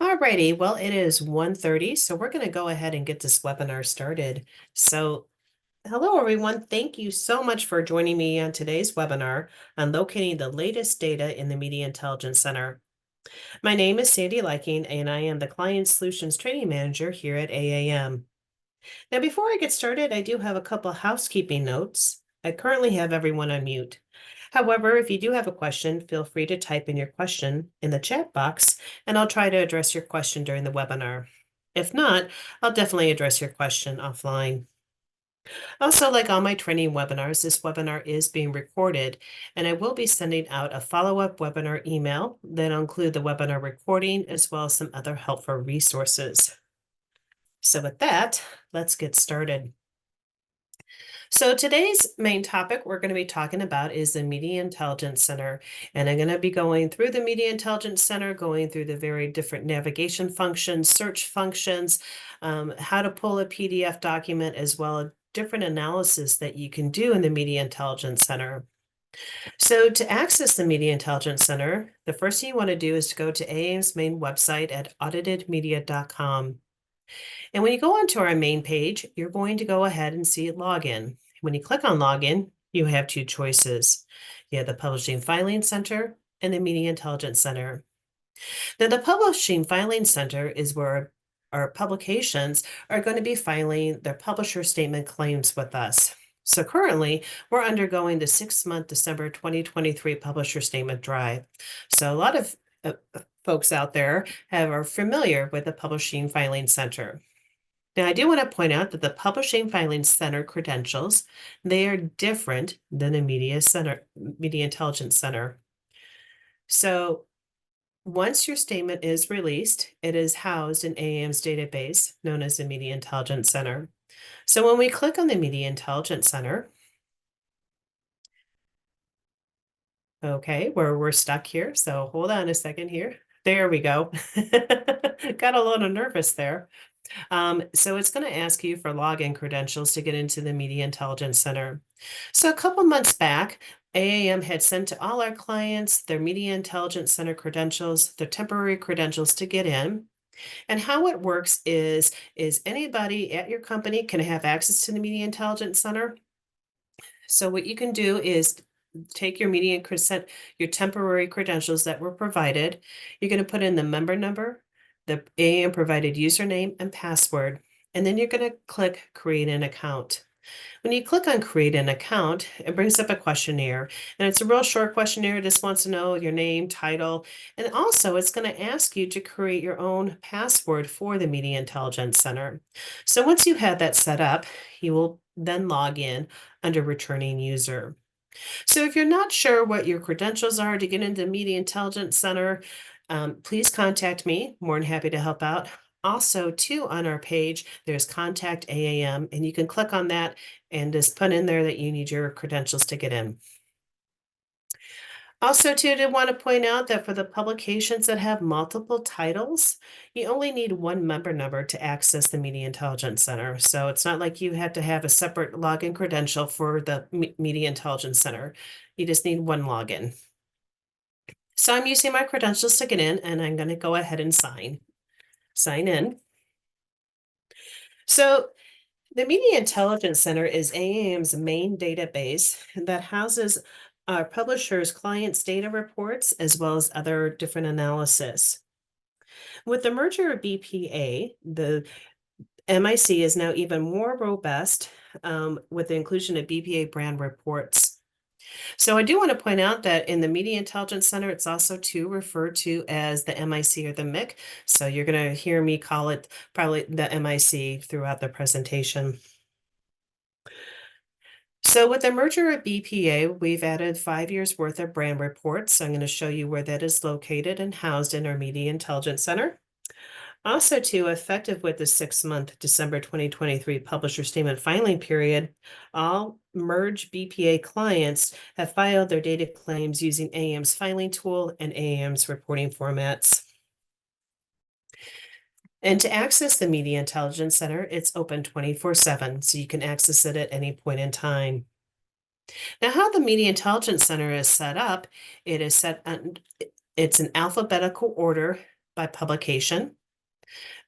Alrighty, well, it is 1:30, so we're going to go ahead and get this webinar started. So, hello everyone. Thank you so much for joining me on today's webinar on locating the latest data in the Media Intelligence Center. My name is Sandy Liking, and I am the Client Solutions Training Manager here at AAM. Now, before I get started, I do have a couple housekeeping notes. I currently have everyone on mute. However, if you do have a question, feel free to type in your question in the chat box, and I'll try to address your question during the webinar. If not, I'll definitely address your question offline. Also, like all my training webinars, this webinar is being recorded, and I will be sending out a follow-up webinar email that'll include the webinar recording as well as some other helpful resources. So with that, let's get started. So today's main topic we're going to be talking about is the Media Intelligence Center. And I'm going to be going through the Media Intelligence Center, going through the very different navigation functions, search functions, how to pull a PDF document, as well as different analysis that you can do in the Media Intelligence Center. So to access the Media Intelligence Center, the first thing you want to do is to go to AAM's main website at auditedmedia.com. And when you go onto our main page, you're going to go ahead and see Login. When you click on Login, you have two choices. You have the Publishing Filing Center and the Media Intelligence Center. Now, the Publishing Filing Center is where our publications are going to be filing their publisher statement claims with us. So currently, we're undergoing the 6-month December 2023 publisher statement drive. So a lot of folks out there are familiar with the Publishing Filing Center. Now, I do want to point out that the Publishing Filing Center credentials, they are different than the Media Intelligence Center. So once your statement is released, it is housed in AAM's database known as the Media Intelligence Center. So when we click on the Media Intelligence Center, okay, we're stuck here. So hold on a second here. There we go. Got a little nervous there. So it's going to ask you for login credentials to get into the Media Intelligence Center. So a couple months back, AAM had sent to all our clients their Media Intelligence Center credentials, their temporary credentials to get in. And how it works is anybody at your company can have access to the Media Intelligence Center. So what you can do is take your your temporary credentials that were provided. You're going to put in the member number, the AAM provided username and password, and then you're going to click Create an Account. When you click on Create an Account, it brings up a questionnaire, and it's a real short questionnaire. It just wants to know your name, title, and also it's going to ask you to create your own password for the Media Intelligence Center. So once you have that set up, you will then log in under Returning User. So if you're not sure what your credentials are to get into the Media Intelligence Center, please contact me. More than happy to help out. Also, too, on our page, there's Contact AAM, and you can click on that and just put in there that you need your credentials to get in. Also, too, I want to point out that for the publications that have multiple titles, you only need one member number to access the Media Intelligence Center. So it's not like you have to have a separate login credential for the Media Intelligence Center. You just need one login. So I'm using my credentials to get in, and I'm going to go ahead and sign in. So the Media Intelligence Center is AAM's main database that houses our publishers' clients' data reports as well as other different analysis. With the merger of BPA, the MIC is now even more robust with the inclusion of BPA brand reports. So I do want to point out that in the Media Intelligence Center, it's also too referred to as the MIC or the MIC. So you're going to hear me call it probably the MIC throughout the presentation. So with the merger of BPA, we've added 5 years worth of brand reports. So I'm going to show you where that is located and housed in our Media Intelligence Center. Also, too, effective with the 6-month December 2023 publisher statement filing period, all merge BPA clients have filed their data claims using AAM's filing tool and AAM's reporting formats. And to access the Media Intelligence Center, it's open 24/7, so you can access it at any point in time. Now, how the Media Intelligence Center is set up, it's an alphabetical order by publication.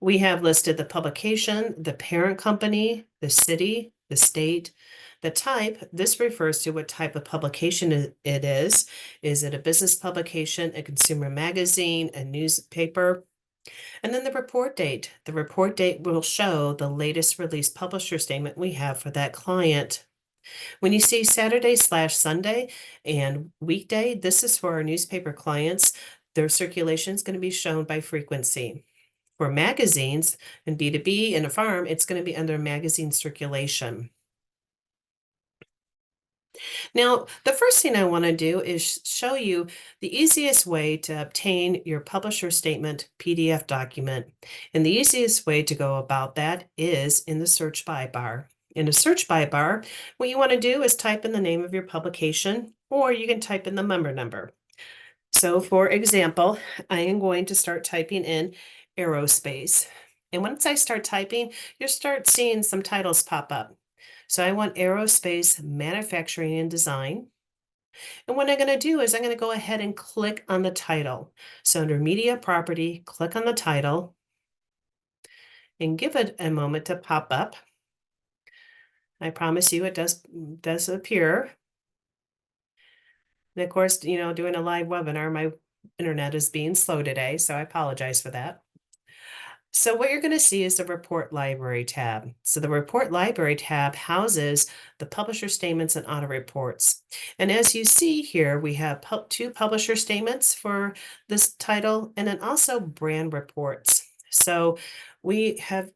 We have listed the publication, the parent company, the city, the state, the type. This refers to what type of publication it is. Is it a business publication, a consumer magazine, a newspaper? And then the report date. The report date will show the latest released publisher statement we have for that client. When you see Saturday/Sunday and weekday, this is for our newspaper clients. Their circulation is going to be shown by frequency. For magazines and B2B and a farm, it's going to be under magazine circulation. Now, the first thing I want to do is show you the easiest way to obtain your publisher statement PDF document. And the easiest way to go about that is in the search by bar. In the search by bar, what you want to do is type in the name of your publication, or you can type in the member number. So for example, I am going to start typing in aerospace. And once I start typing, you'll start seeing some titles pop up. So I want aerospace manufacturing and design. And what I'm going to do is I'm going to go ahead and click on the title. So under media property, click on the title and give it a moment to pop up. I promise you it does appear. And of course, doing a live webinar, my internet is being slow today, so I apologize for that. So what you're going to see is the Report Library tab. So the Report Library tab houses the publisher statements and audit reports. And as you see here, we have two publisher statements for this title and then also brand reports. So we have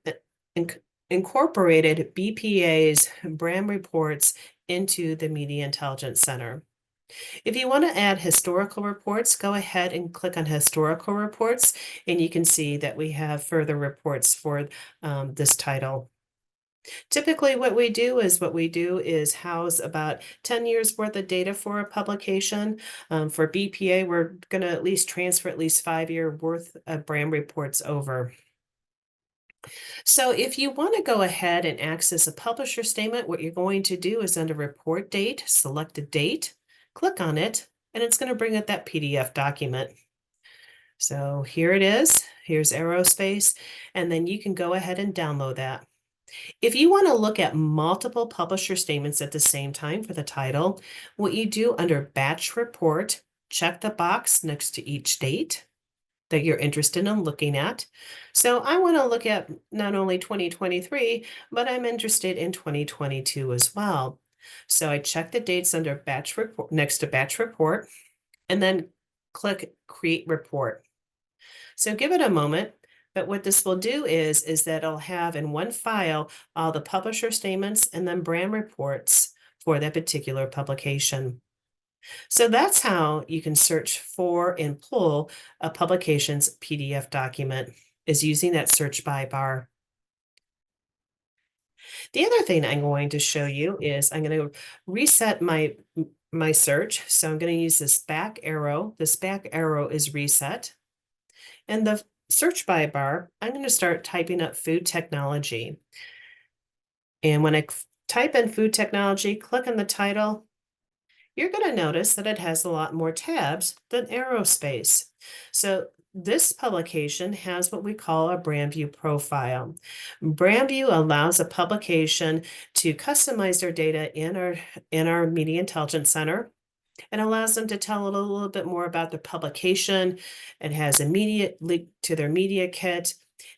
incorporated BPA's brand reports into the Media Intelligence Center. If you want to add historical reports, go ahead and click on historical reports, and you can see that we have further reports for this title. Typically, what we do is house about 10 years worth of data for a publication. For BPA, we're going to at least transfer at least 5-year worth of brand reports over. So if you want to go ahead and access a publisher statement, what you're going to do is under report date, select a date, click on it, and it's going to bring up that PDF document. So here it is. Here's aerospace, and then you can go ahead and download that. If you want to look at multiple publisher statements at the same time for the title, what you do under batch report, check the box next to each date that you're interested in looking at. So I want to look at not only 2023, but I'm interested in 2022 as well. So I check the dates under batch report next to batch report, and then click create report. So give it a moment, but what this will do is that it'll have in one file all the publisher statements and then brand reports for that particular publication. So that's how you can search for and pull a publication's PDF document, is using that search by bar. The other thing I'm going to show you is I'm going to reset my search. So I'm going to use this back arrow. This back arrow is reset. And the search by bar, I'm going to start typing up food technology. And when I type in food technology, click on the title, you're going to notice that it has a lot more tabs than aerospace. So this publication has what we call a brand view profile. Brand view allows a publication to customize their data in our Media Intelligence Center. It allows them to tell a little bit more about the publication. It has immediate link to their media kit.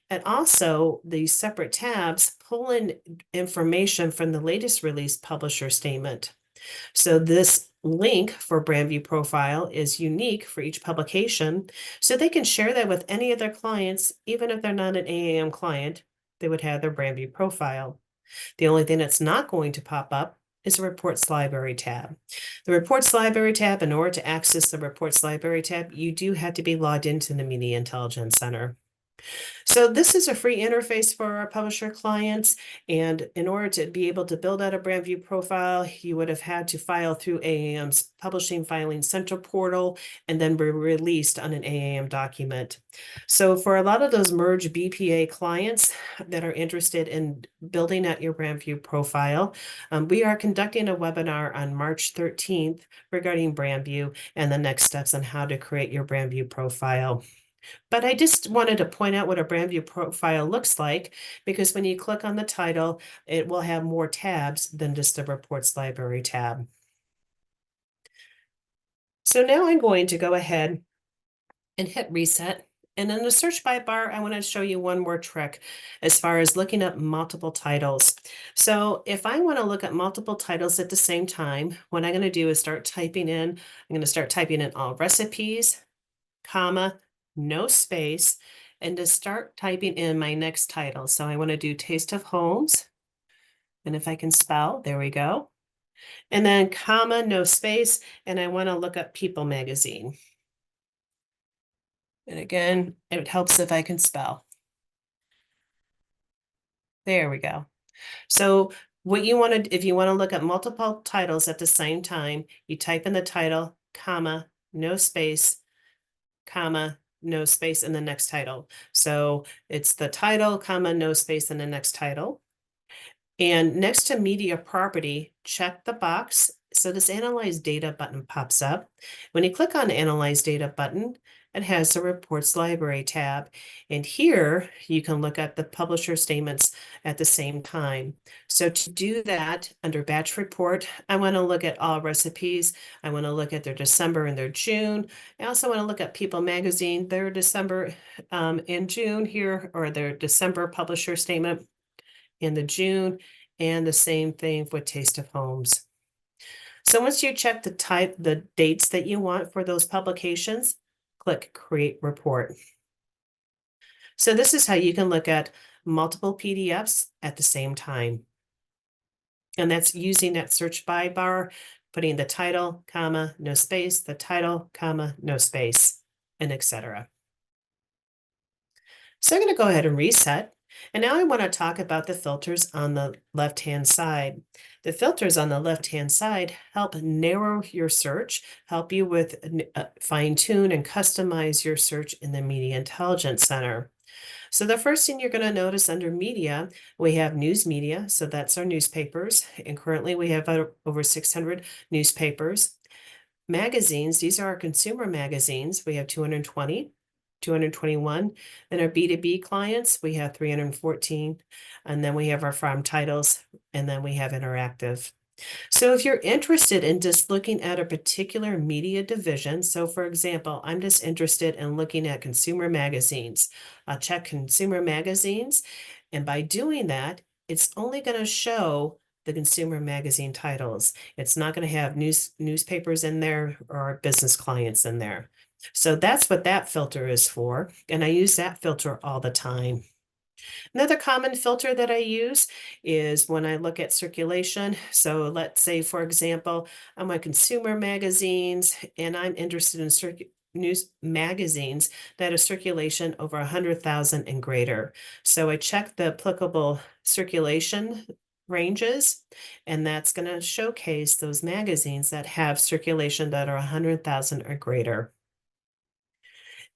And also these separate tabs pull in information from the latest release publisher statement. So this link for brand view profile is unique for each publication. So they can share that with any of their clients, even if they're not an AAM client, they would have their brand view profile. The only thing that's not going to pop up is the Reports Library tab. The Reports Library tab, in order to access the Reports Library tab, you do have to be logged into the Media Intelligence Center. So this is a free interface for our publisher clients. And in order to be able to build out a brand view profile, you would have had to file through AAM's Publishing Filing Center portal and then be released on an AAM document. So for a lot of those merge BPA clients that are interested in building out your brand view profile, we are conducting a webinar on March 13th regarding brand view and the next steps on how to create your brand view profile. But I just wanted to point out what a brand view profile looks like, because when you click on the title, it will have more tabs than just the reports library tab. So now I'm going to go ahead and hit reset. And in the search by bar, I want to show you one more trick as far as looking up multiple titles. So if I want to look at multiple titles at the same time, what I'm going to do is I'm going to start typing in all recipes, comma, no space, and to start typing in my next title. So I want to do Taste of Homes. And if I can spell, there we go. And then comma, no space, and I want to look up People Magazine. And again, it helps if I can spell. There we go. So what you want to, if you want to look at multiple titles at the same time, you type in the title, comma, no space, comma, no space in the next title. So it's the title, comma, no space in the next title. And next to media property, check the box. So this Analyze Data button pops up. When you click on the Analyze Data button, it has the Reports Library tab. And here you can look at the publisher statements at the same time. So to do that, under Batch Report, I want to look at all recipes. I want to look at their December and their June. I also want to look at People Magazine, their December and June here, or their December publisher statement in the June, and the same thing with Taste of Homes. So once you check the dates that you want for those publications, click Create Report. So this is how you can look at multiple PDFs at the same time. And that's using that search by bar, putting the title, comma, no space, the title, comma, no space, and etc. So I'm going to go ahead and reset. And now I want to talk about the filters on the left-hand side. The filters on the left-hand side help narrow your search, help you with fine-tune and customize your search in the Media Intelligence Center. So the first thing you're going to notice under media, we have news media. So that's our newspapers. And currently we have over 600 newspapers. Magazines, these are our consumer magazines. We have 220. 221. Then our B2B clients, we have 314. And then we have our farm titles, and then we have interactive. So if you're interested in just looking at a particular media division, so for example, I'm just interested in looking at consumer magazines. I'll check consumer magazines, and by doing that, it's only going to show the consumer magazine titles. It's not going to have newspapers in there or business clients in there. So that's what that filter is for, and I use that filter all the time. Another common filter that I use is when I look at circulation. So let's say, for example, I'm on consumer magazines and I'm interested in news magazines that have circulation over 100,000 and greater. So I check the applicable circulation ranges, and that's going to showcase those magazines that have circulation that are 100,000 or greater.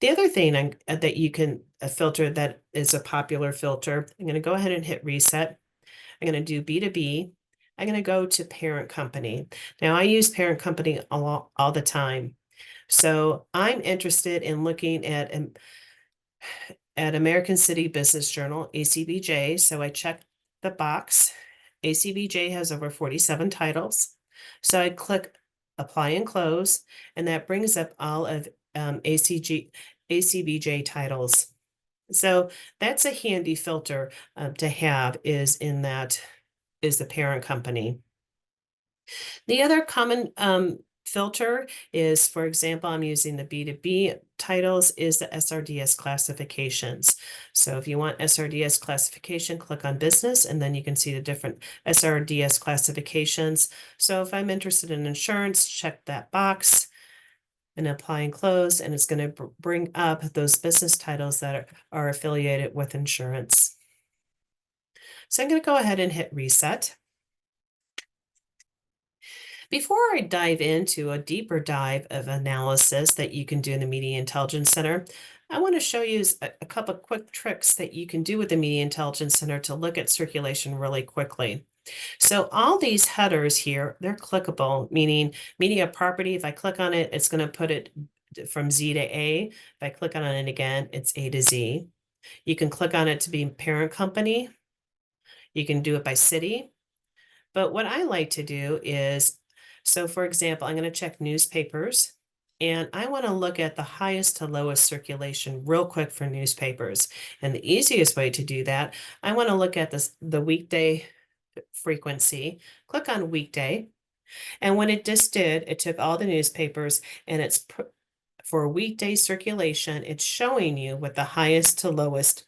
The other thing that you can filter that is a popular filter, I'm going to go ahead and hit reset. I'm going to do B2B. I'm going to go to parent company. Now I use parent company all the time. So I'm interested in looking at American City Business Journal, ACBJ. So I check the box. ACBJ has over 47 titles. So I click apply and close, and that brings up all of ACBJ titles. So that's a handy filter to have is the parent company. The other common filter is, for example, I'm using the B2B titles, is the SRDS classifications. So if you want SRDS classification, click on business, and then you can see the different SRDS classifications. So if I'm interested in insurance, check that box and apply and close, and it's going to bring up those business titles that are affiliated with insurance. So I'm going to go ahead and hit reset. Before I dive into a deeper dive of analysis that you can do in the Media Intelligence Center, I want to show you a couple of quick tricks that you can do with the Media Intelligence Center to look at circulation really quickly. So all these headers here, they're clickable, meaning media property. If I click on it, it's going to put it from Z to A. If I click on it again, it's A to Z. You can click on it to be parent company. You can do it by city. But what I like to do is, so for example, I'm going to check newspapers. And I want to look at the highest to lowest circulation real quick for newspapers. And the easiest way to do that, I want to look at the weekday frequency. Click on weekday. And when it just did, it took all the newspapers and it's for weekday circulation, it's showing you what the highest to lowest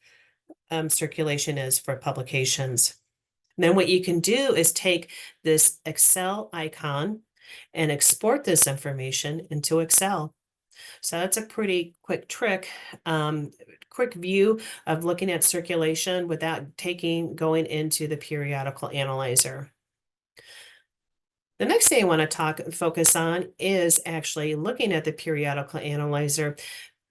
circulation is for publications. Then what you can do is take this Excel icon and export this information into Excel. So that's a pretty quick trick, quick view of looking at circulation without going into the periodical analyzer. The next thing I want to focus on is actually looking at the periodical analyzer.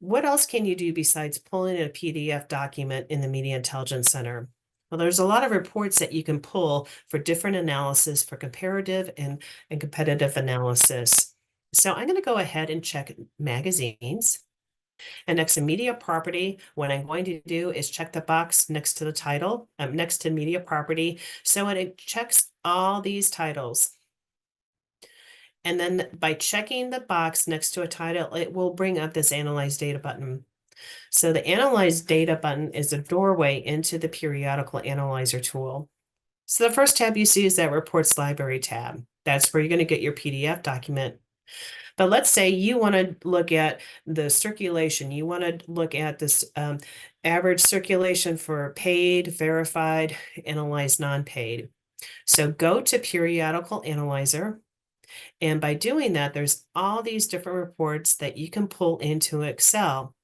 What else can you do besides pulling a PDF document in the Media Intelligence Center? Well, there's a lot of reports that you can pull for different analysis for comparative and competitive analysis. So I'm going to go ahead and check magazines. And next to media property, what I'm going to do is check the box next to the title, next to media property. So when it checks all these titles, and then by checking the box next to a title, it will bring up this Analyze Data button. So the Analyze Data button is a doorway into the Periodical Analyzer tool. So the first tab you see is that Reports Library tab. That's where you're going to get your PDF document. But let's say you want to look at the circulation. You want to look at this average circulation for paid, verified, analyzed, non-paid. So go to Periodical Analyzer. And by doing that, there's all these different reports that you can pull into Excel.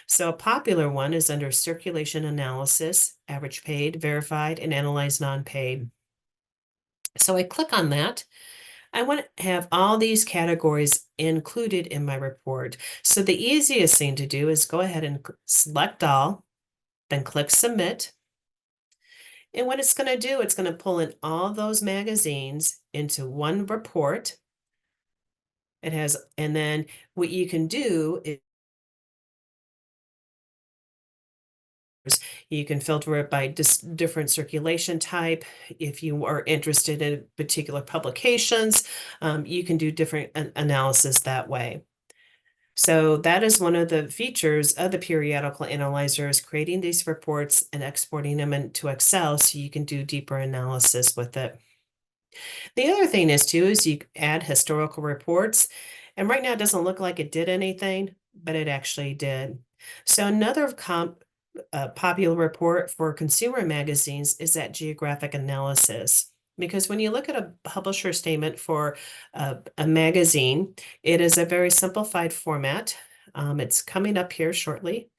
So a popular one is under circulation analysis, average paid, verified, and analyzed non-paid. So I click on that. I want to have all these categories included in my report. So the easiest thing to do is go ahead and select all, then click submit. And what it's going to do, it's going to pull in all those magazines into one report. It has, and then what you can do is you can filter it by different circulation type. If you are interested in particular publications, you can do different analysis that way. So that is one of the features of the periodical analyzer, is creating these reports and exporting them into Excel so you can do deeper analysis with it. The other thing is too, is you add historical reports. And right now it doesn't look like it did anything, but it actually did. So another popular report for consumer magazines is that geographic analysis. Because when you look at a publisher statement for a magazine, it is a very simplified format. It's coming up here shortly.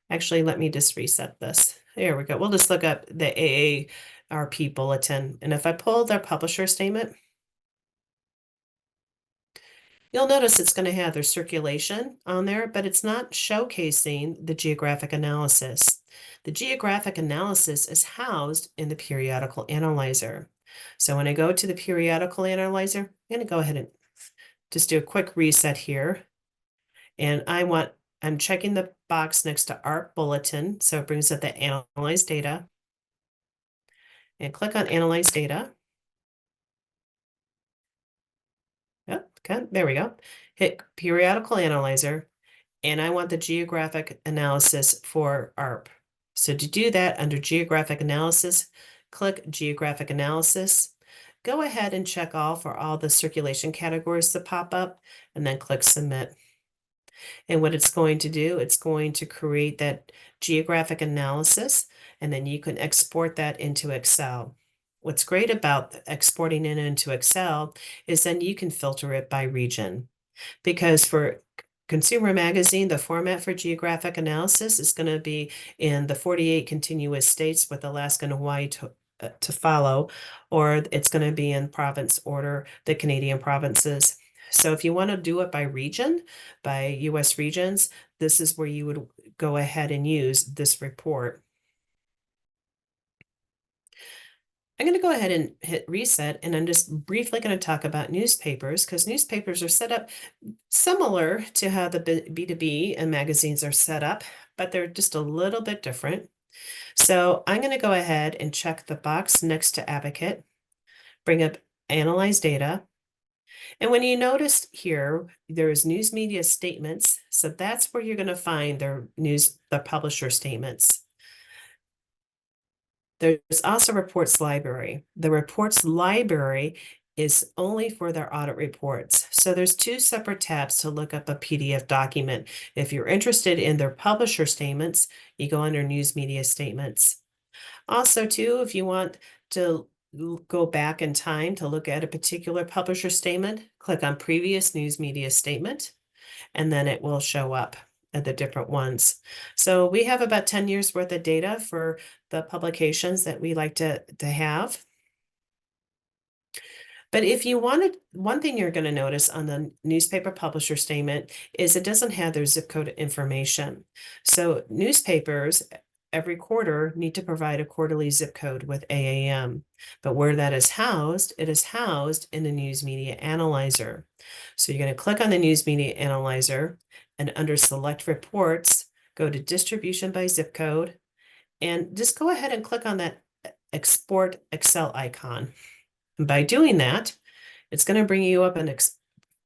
Actually, let me just reset this. There we go. We'll just look up the AARP bulletin. And if I pull their publisher statement, you'll notice it's going to have their circulation on there, but it's not showcasing the geographic analysis. The geographic analysis is housed in the periodical analyzer. So when I go to the periodical analyzer, I'm going to go ahead and just do a quick reset here. And I'm checking the box next to ARP bulletin. So it brings up the Analyze Data. And click on Analyze Data. Yep, okay, there we go. Hit Periodical Analyzer. And I want the geographic analysis for ARP. So to do that, under Geographic Analysis, click Geographic Analysis. Go ahead and check all for all the circulation categories that pop up, and then click Submit. And what it's going to do, it's going to create that geographic analysis, and then you can export that into Excel. What's great about exporting it into Excel is then you can filter it by region. Because for consumer magazine, the format for geographic analysis is going to be in the 48 continuous states with Alaska and Hawaii to follow, or it's going to be in province order, the Canadian provinces. So if you want to do it by region, by US regions, this is where you would go ahead and use this report. I'm going to go ahead and hit reset, and I'm just briefly going to talk about newspapers because newspapers are set up similar to how the B2B and magazines are set up, but they're just a little bit different. So I'm going to go ahead and check the box next to Advocate, bring up Analyze Data. And when you notice here, there's news media statements. So that's where you're going to find the publisher statements. There's also reports library. The reports library is only for their audit reports. So there's two separate tabs to look up a PDF document. If you're interested in their publisher statements, you go under news media statements. Also too, if you want to go back in time to look at a particular publisher statement, click on previous news media statement, and then it will show up at the different ones. So we have about 10 years worth of data for the publications that we like to have. But if you wanted, one thing you're going to notice on the newspaper publisher statement is it doesn't have their zip code information. So newspapers every quarter need to provide a quarterly zip code with AAM. But where that is housed, it is housed in the News Media Analyzer. So you're going to click on the News Media Analyzer, and under Select Reports, go to Distribution by Zip Code, and just go ahead and click on that Export Excel icon. And by doing that, it's going to bring you up an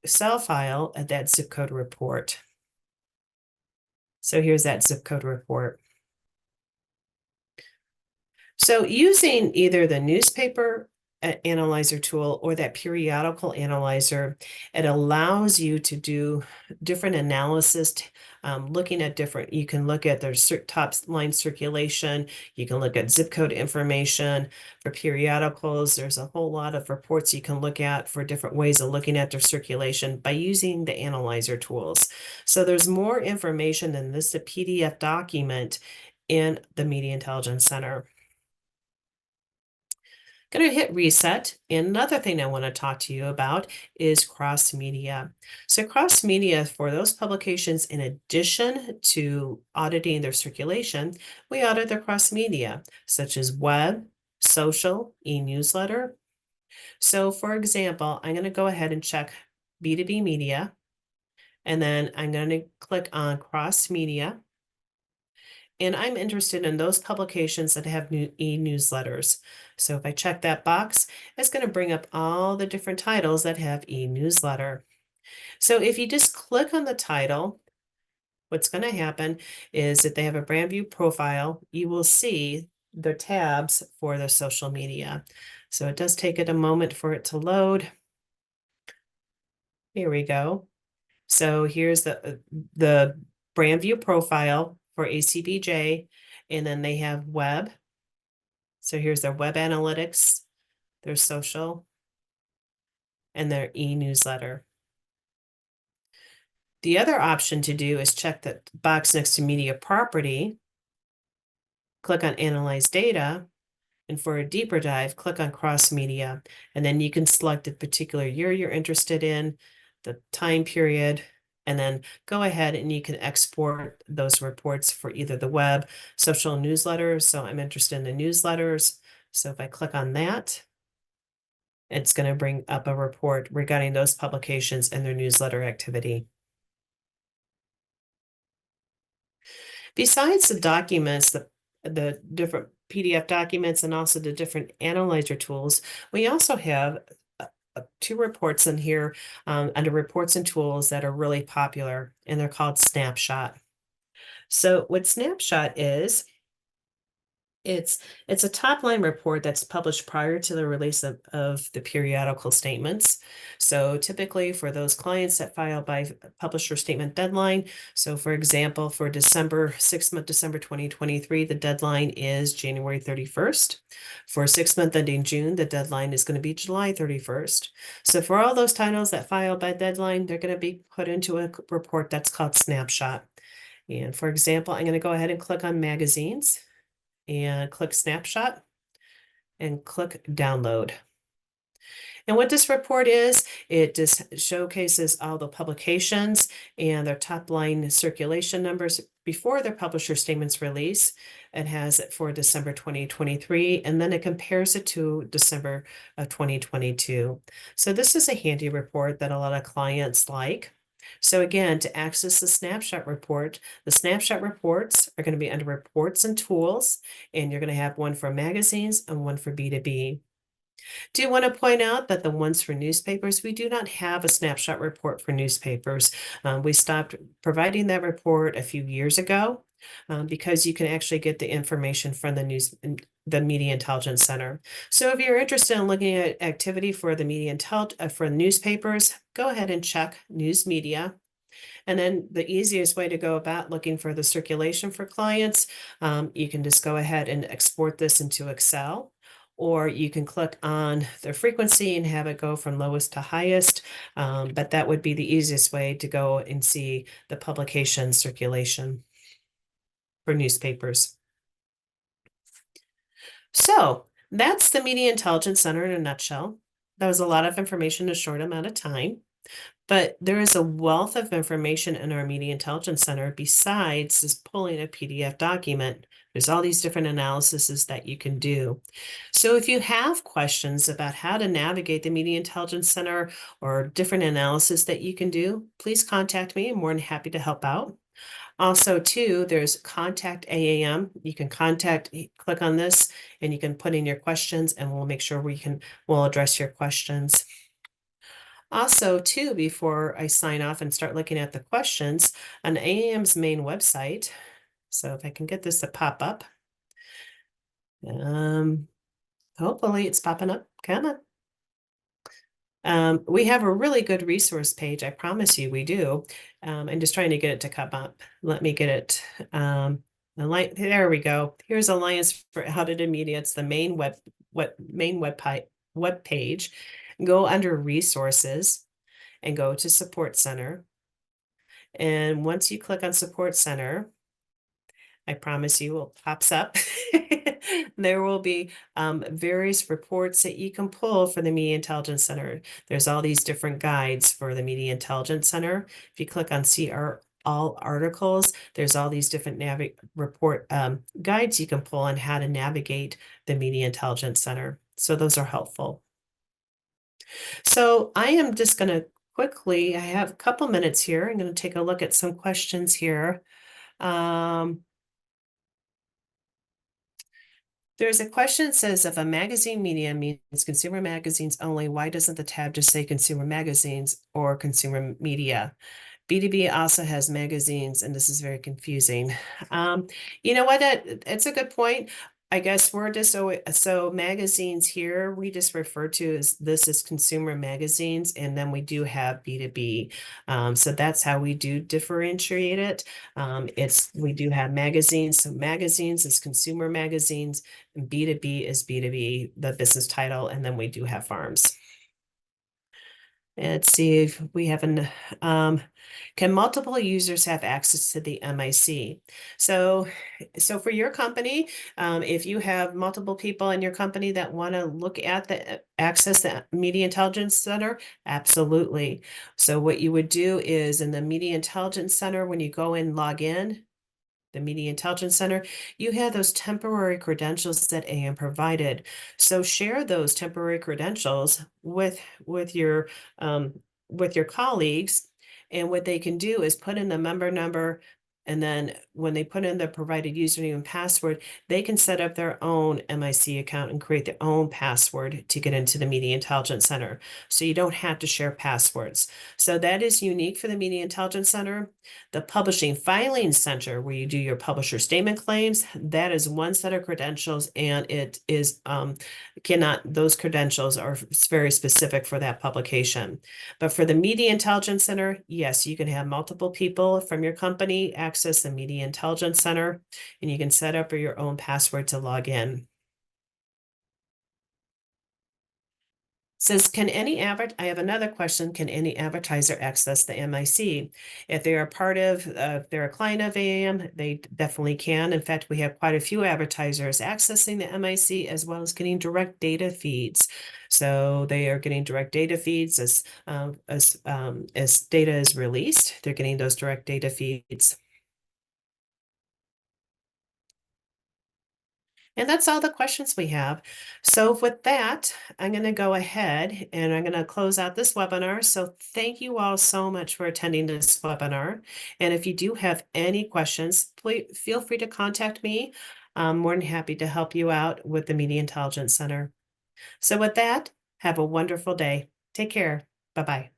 Excel file at that zip code report. So here's that zip code report. So using either the newspaper analyzer tool or that periodical analyzer, it allows you to do different analysis, looking at different, you can look at their top line circulation, you can look at zip code information. For periodicals, there's a whole lot of reports you can look at for different ways of looking at their circulation by using the analyzer tools. So there's more information than this, a PDF document in the Media Intelligence Center. Going to hit reset. And another thing I want to talk to you about is cross media. So cross media, for those publications, in addition to auditing their circulation, we audit their cross media, such as web, social, e-newsletter. So for example, I'm going to go ahead and check B2B media, and then I'm going to click on cross media. And I'm interested in those publications that have e-newsletters. So if I check that box, it's going to bring up all the different titles that have e-newsletter. So if you just click on the title, what's going to happen is if they have a brand view profile, you will see the tabs for the social media. So it does take it a moment for it to load. Here we go. So here's the brand view profile for ACBJ, and then they have web. So here's their web analytics, their social, and their e-newsletter. The other option to do is check the box next to media property, click on Analyze Data, and for a deeper dive, click on Cross Media, and then you can select the particular year you're interested in, the time period, and then go ahead and you can export those reports for either the web, social, newsletters. So I'm interested in the newsletters. So if I click on that, it's going to bring up a report regarding those publications and their newsletter activity. Besides the documents, the different PDF documents and also the different analyzer tools, we also have two reports in here under reports and tools that are really popular, and they're called Snapshot. So what Snapshot is, it's a top line report that's published prior to the release of the periodical statements. So typically for those clients that file by publisher statement deadline, so for example, for December 2023, the deadline is January 31st. For 6-month ending June, the deadline is going to be July 31st. So for all those titles that file by deadline, they're going to be put into a report that's called Snapshot. And for example, I'm going to go ahead and click on magazines and click Snapshot and click Download. And what this report is, it just showcases all the publications and their top line circulation numbers before their publisher statements release. It has it for December 2023, and then it compares it to December of 2022. So this is a handy report that a lot of clients like. So again, to access the snapshot report, the snapshot reports are going to be under reports and tools, and you're going to have one for magazines and one for B2B. Do want to point out that the ones for newspapers, we do not have a snapshot report for newspapers. We stopped providing that report a few years ago because you can actually get the information from the Media Intelligence Center. So if you're interested in looking at activity for the for newspapers, go ahead and check News Media. And then the easiest way to go about looking for the circulation for clients, you can just go ahead and export this into Excel, or you can click on the frequency and have it go from lowest to highest. But that would be the easiest way to go and see the publication circulation for newspapers. So that's the Media Intelligence Center in a nutshell. That was a lot of information in a short amount of time. But there is a wealth of information in our Media Intelligence Center besides just pulling a PDF document. There's all these different analyses that you can do. So if you have questions about how to navigate the Media Intelligence Center or different analysis that you can do, please contact me. I'm more than happy to help out. Also, too, there's Contact AAM. You can click on this, and you can put in your questions, and we'll make sure we'll address your questions. Also, too, before I sign off and start looking at the questions, on AAM's main website, so if I can get this to pop up, hopefully it's popping up. Come on. We have a really good resource page. I promise you we do. I'm just trying to get it to come up. Let me get it. There we go. Here's Alliance for Audited Media. It's the main web page. Go under resources and go to Support Center. And once you click on Support Center, I promise you it pops up. There will be various reports that you can pull for the Media Intelligence Center. There's all these different guides for the Media Intelligence Center. If you click on See All Articles, there's all these different guides you can pull on how to navigate the Media Intelligence Center. So those are helpful. So I am just going to quickly, I have a couple minutes here. I'm going to take a look at some questions here. There's a question that says, if a magazine media means consumer magazines only, why doesn't the tab just say consumer magazines or consumer media? B2B also has magazines, and this is very confusing. You know what? It's a good point. I guess we're just so magazines here, we just refer to as consumer magazines, and then we do have B2B. So that's how we do differentiate it. We do have magazines. So magazines is consumer magazines, and B2B is B2B, the business title, and then we do have farms. Let's see if we have can multiple users have access to the MIC? So for your company, if you have multiple people in your company that want to look at access the Media Intelligence Center, absolutely. So what you would do is in the Media Intelligence Center, when you go and log in, the Media Intelligence Center, you have those temporary credentials that AM provided. So share those temporary credentials with your colleagues, and what they can do is put in the member number, and then when they put in the provided username and password, they can set up their own MIC account and create their own password to get into the Media Intelligence Center. So you don't have to share passwords. So that is unique for the Media Intelligence Center. The Publishing Filing Center, where you do your publisher statement claims, that is one set of credentials, and it is those credentials are very specific for that publication. But for the Media Intelligence Center, yes, you can have multiple people from your company access the Media Intelligence Center, and you can set up your own password to log in. Says, I have another question. Can any advertiser access the MIC? If they're if they're a client of AAM, they definitely can. In fact, we have quite a few advertisers accessing the MIC as well as getting direct data feeds. So they are getting direct data feeds as data is released. They're getting those direct data feeds. And that's all the questions we have. So with that, I'm going to go ahead and I'm going to close out this webinar. So thank you all so much for attending this webinar. And if you do have any questions, please feel free to contact me. I'm more than happy to help you out with the Media Intelligence Center. So with that, have a wonderful day. Take care. Bye-bye.